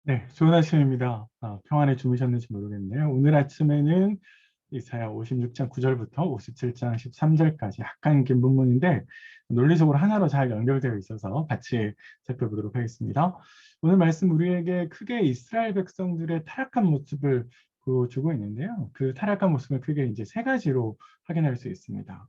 네, 좋은 아침입니다. 평안에 주무셨는지 모르겠네요. 오늘 아침에는 이사야 56장 9절부터 57장 13절까지 약간 긴 본문인데 논리적으로 하나로 잘 연결되어 있어서 같이 살펴보도록 하겠습니다. 오늘 말씀 우리에게 크게 이스라엘 백성들의 타락한 모습을 보여주고 있는데요. 그 타락한 모습을 크게 이제 세 가지로 확인할 수 있습니다.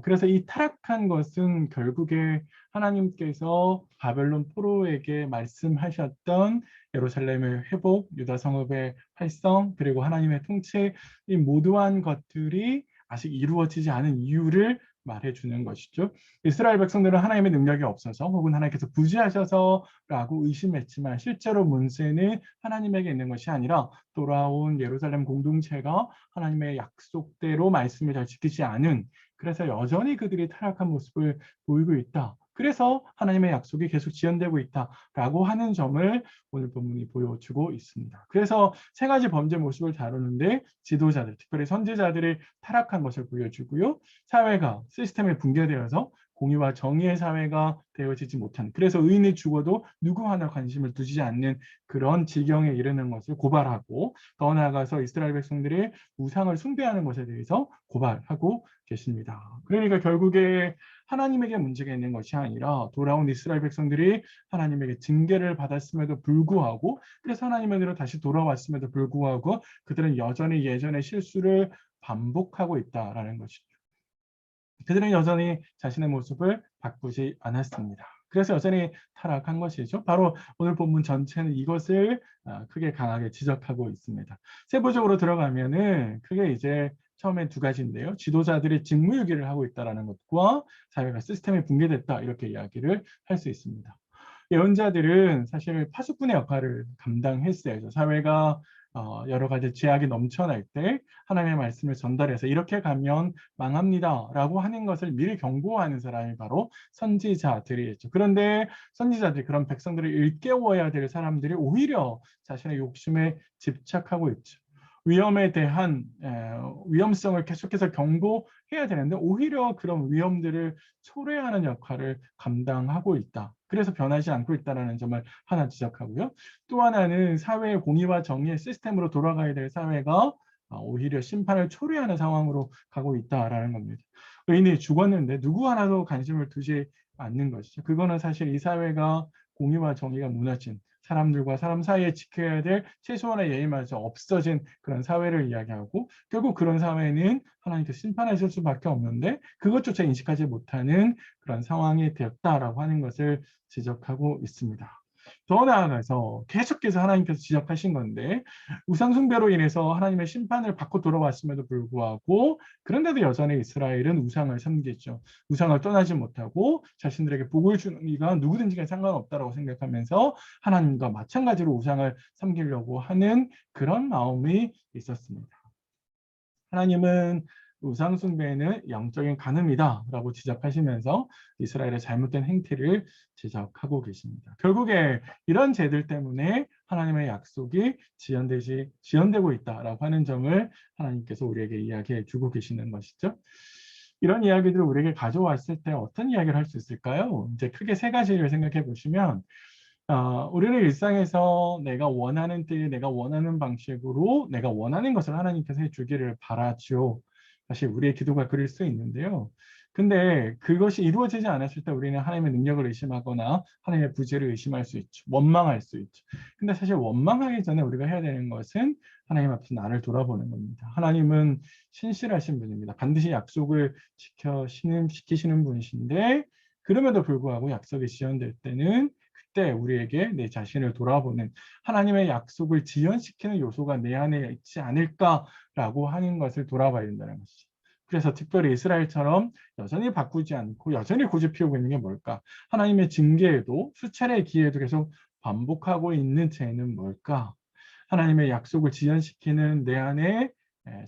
그래서 이 타락한 것은 결국에 하나님께서 바벨론 포로에게 말씀하셨던 예루살렘의 회복, 유다 성읍의 활성, 그리고 하나님의 통치, 이 모두한 것들이 아직 이루어지지 않은 이유를 말해주는 것이죠. 이스라엘 백성들은 하나님의 능력이 없어서 혹은 하나님께서 부지하셔서라고 의심했지만 실제로 문제는 하나님에게 있는 것이 아니라 돌아온 예루살렘 공동체가 하나님의 약속대로 말씀을 잘 지키지 않은, 그래서 여전히 그들이 타락한 모습을 보이고 있다. 그래서 하나님의 약속이 계속 지연되고 있다라고 하는 점을 오늘 본문이 보여주고 있습니다. 그래서 세 가지 범죄 모습을 다루는데 지도자들, 특별히 선지자들의 타락한 것을 보여주고요. 사회가 시스템에 붕괴되어서 공의와 정의의 사회가 되어지지 못한, 그래서 의인이 죽어도 누구 하나 관심을 두지 않는 그런 지경에 이르는 것을 고발하고, 더 나아가서 이스라엘 백성들이 우상을 숭배하는 것에 대해서 고발하고 계십니다. 그러니까 결국에 하나님에게 문제가 있는 것이 아니라 돌아온 이스라엘 백성들이 하나님에게 징계를 받았음에도 불구하고, 그래서 하나님에게로 다시 돌아왔음에도 불구하고 그들은 여전히 예전의 실수를 반복하고 있다라는 것이죠. 그들은 여전히 자신의 모습을 바꾸지 않았습니다. 그래서 여전히 타락한 것이죠. 바로 오늘 본문 전체는 이것을 크게 강하게 지적하고 있습니다. 세부적으로 들어가면은 크게 이제 처음에 두 가지인데요. 지도자들이 직무유기를 하고 있다는 것과 사회가 시스템이 붕괴됐다, 이렇게 이야기를 할 수 있습니다. 예언자들은 사실 파수꾼의 역할을 감당했어야죠. 사회가 여러 가지 죄악이 넘쳐날 때 하나님의 말씀을 전달해서 이렇게 가면 망합니다라고 하는 것을 미리 경고하는 사람이 바로 선지자들이었죠. 그런데 선지자들이, 그런 백성들을 일깨워야 될 사람들이 오히려 자신의 욕심에 집착하고 있죠. 위험에 대한 위험성을 계속해서 경고해야 되는데 오히려 그런 위험들을 초래하는 역할을 감당하고 있다. 그래서 변하지 않고 있다는 점을 하나 지적하고요. 또 하나는 사회의 공의와 정의의 시스템으로 돌아가야 될 사회가 오히려 심판을 초래하는 상황으로 가고 있다라는 겁니다. 의인이 죽었는데 누구 하나도 관심을 두지 않는 것이죠. 그거는 사실 이 사회가 공의와 정의가 무너진, 사람들과 사람 사이에 지켜야 될 최소한의 예의마저 없어진 그런 사회를 이야기하고, 결국 그런 사회는 하나님께서 심판하실 수밖에 없는데 그것조차 인식하지 못하는 그런 상황이 되었다라고 하는 것을 지적하고 있습니다. 더 나아가서 계속해서 하나님께서 지적하신 건데, 우상숭배로 인해서 하나님의 심판을 받고 돌아왔음에도 불구하고 그런데도 여전히 이스라엘은 우상을 섬기죠. 우상을 떠나지 못하고 자신들에게 복을 주는 이가 누구든지 상관없다고 생각하면서 하나님과 마찬가지로 우상을 섬기려고 하는 그런 마음이 있었습니다. 하나님은 우상 숭배는 영적인 간음이다라고 지적하시면서 이스라엘의 잘못된 행태를 지적하고 계십니다. 결국에 이런 죄들 때문에 하나님의 약속이 지연되고 있다라고 하는 점을 하나님께서 우리에게 이야기해 주고 계시는 것이죠. 이런 이야기들을 우리에게 가져왔을 때 어떤 이야기를 할 수 있을까요? 이제 크게 세 가지를 생각해 보시면, 우리는 일상에서 내가 원하는 때에 내가 원하는 방식으로 내가 원하는 것을 하나님께서 해주기를 바라죠. 사실 우리의 기도가 그럴 수 있는데요. 근데 그것이 이루어지지 않았을 때 우리는 하나님의 능력을 의심하거나 하나님의 부재를 의심할 수 있죠. 원망할 수 있죠. 근데 사실 원망하기 전에 우리가 해야 되는 것은 하나님 앞에서 나를 돌아보는 겁니다. 하나님은 신실하신 분입니다. 반드시 약속을 지키시는 분이신데, 그럼에도 불구하고 약속이 지연될 때는 그때 우리에게 내 자신을 돌아보는, 하나님의 약속을 지연시키는 요소가 내 안에 있지 않을까라고 하는 것을 돌아봐야 된다는 것이죠. 그래서 특별히 이스라엘처럼 여전히 바꾸지 않고 여전히 고집피우고 있는 게 뭘까? 하나님의 징계에도 수차례의 기회에도 계속 반복하고 있는 죄는 뭘까? 하나님의 약속을 지연시키는 내 안에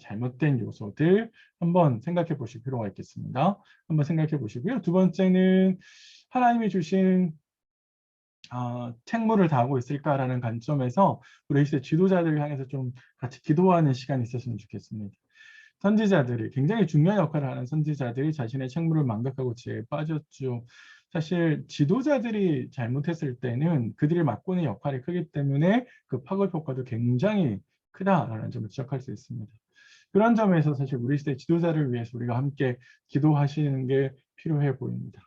잘못된 요소들 한번 생각해 보실 필요가 있겠습니다. 한번 생각해 보시고요. 두 번째는 하나님이 주신 책무를 다하고 있을까라는 관점에서 우리 시대 지도자들을 향해서 좀 같이 기도하는 시간이 있었으면 좋겠습니다. 선지자들이, 굉장히 중요한 역할을 하는 선지자들이 자신의 책무를 망각하고 지혜에 빠졌죠. 사실 지도자들이 잘못했을 때는 그들이 맡고 있는 역할이 크기 때문에 그 파급 효과도 굉장히 크다라는 점을 지적할 수 있습니다. 그런 점에서 사실 우리 시대 지도자를 위해서 우리가 함께 기도하시는 게 필요해 보입니다.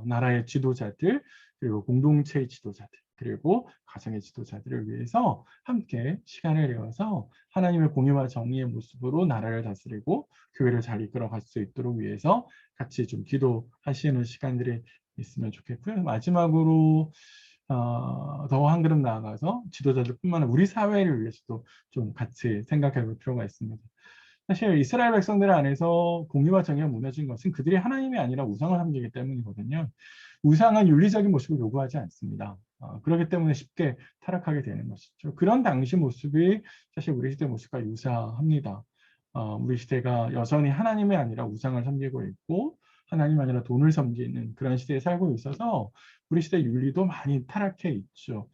나라의 지도자들, 그리고 공동체의 지도자들, 그리고 가정의 지도자들을 위해서 함께 시간을 내어서 하나님의 공의와 정의의 모습으로 나라를 다스리고 교회를 잘 이끌어갈 수 있도록 위해서 같이 좀 기도하시는 시간들이 있으면 좋겠고요. 마지막으로 더 한 걸음 나아가서 지도자들뿐만 아니라 우리 사회를 위해서도 좀 같이 생각해 볼 필요가 있습니다. 사실 이스라엘 백성들 안에서 공의와 정의가 무너진 것은 그들이 하나님이 아니라 우상을 섬기기 때문이거든요. 우상은 윤리적인 모습을 요구하지 않습니다. 그렇기 때문에 쉽게 타락하게 되는 것이죠. 그런 당시 모습이 사실 우리 시대 모습과 유사합니다. 우리 시대가 여전히 하나님이 아니라 우상을 섬기고 있고 하나님 아니라 돈을 섬기는 그런 시대에 살고 있어서 우리 시대 윤리도 많이 타락해 있죠.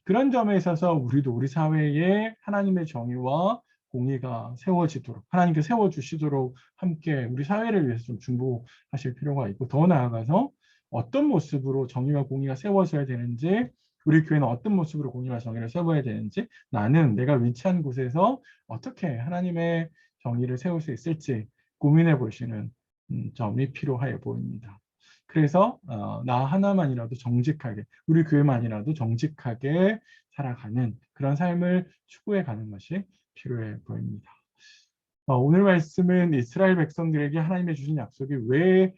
그런 점에 있어서 우리도 우리 사회에 하나님의 정의와 공의가 세워지도록 하나님께 세워주시도록 함께 우리 사회를 위해서 좀 중보하실 필요가 있고 더 나아가서 어떤 모습으로 정의와 공의가 세워져야 되는지 우리 교회는 어떤 모습으로 공의와 정의를 세워야 되는지 나는 내가 위치한 곳에서 어떻게 하나님의 정의를 세울 수 있을지 고민해 보시는 점이 필요해 보입니다. 그래서 나 하나만이라도 정직하게 우리 교회만이라도 정직하게 살아가는 그런 삶을 추구해 가는 것이 필요해 보입니다. 오늘 말씀은 이스라엘 백성들에게 하나님의 주신 약속이 왜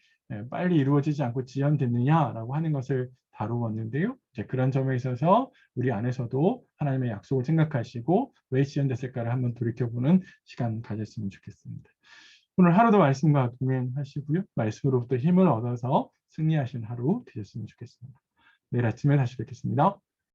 빨리 이루어지지 않고 지연됐느냐라고 하는 것을 다루었는데요. 이제 그런 점에 있어서 우리 안에서도 하나님의 약속을 생각하시고 왜 지연됐을까를 한번 돌이켜보는 시간 가졌으면 좋겠습니다. 오늘 하루도 말씀과 동행하시고요. 말씀으로부터 힘을 얻어서 승리하신 하루 되셨으면 좋겠습니다. 내일 아침에 다시 뵙겠습니다.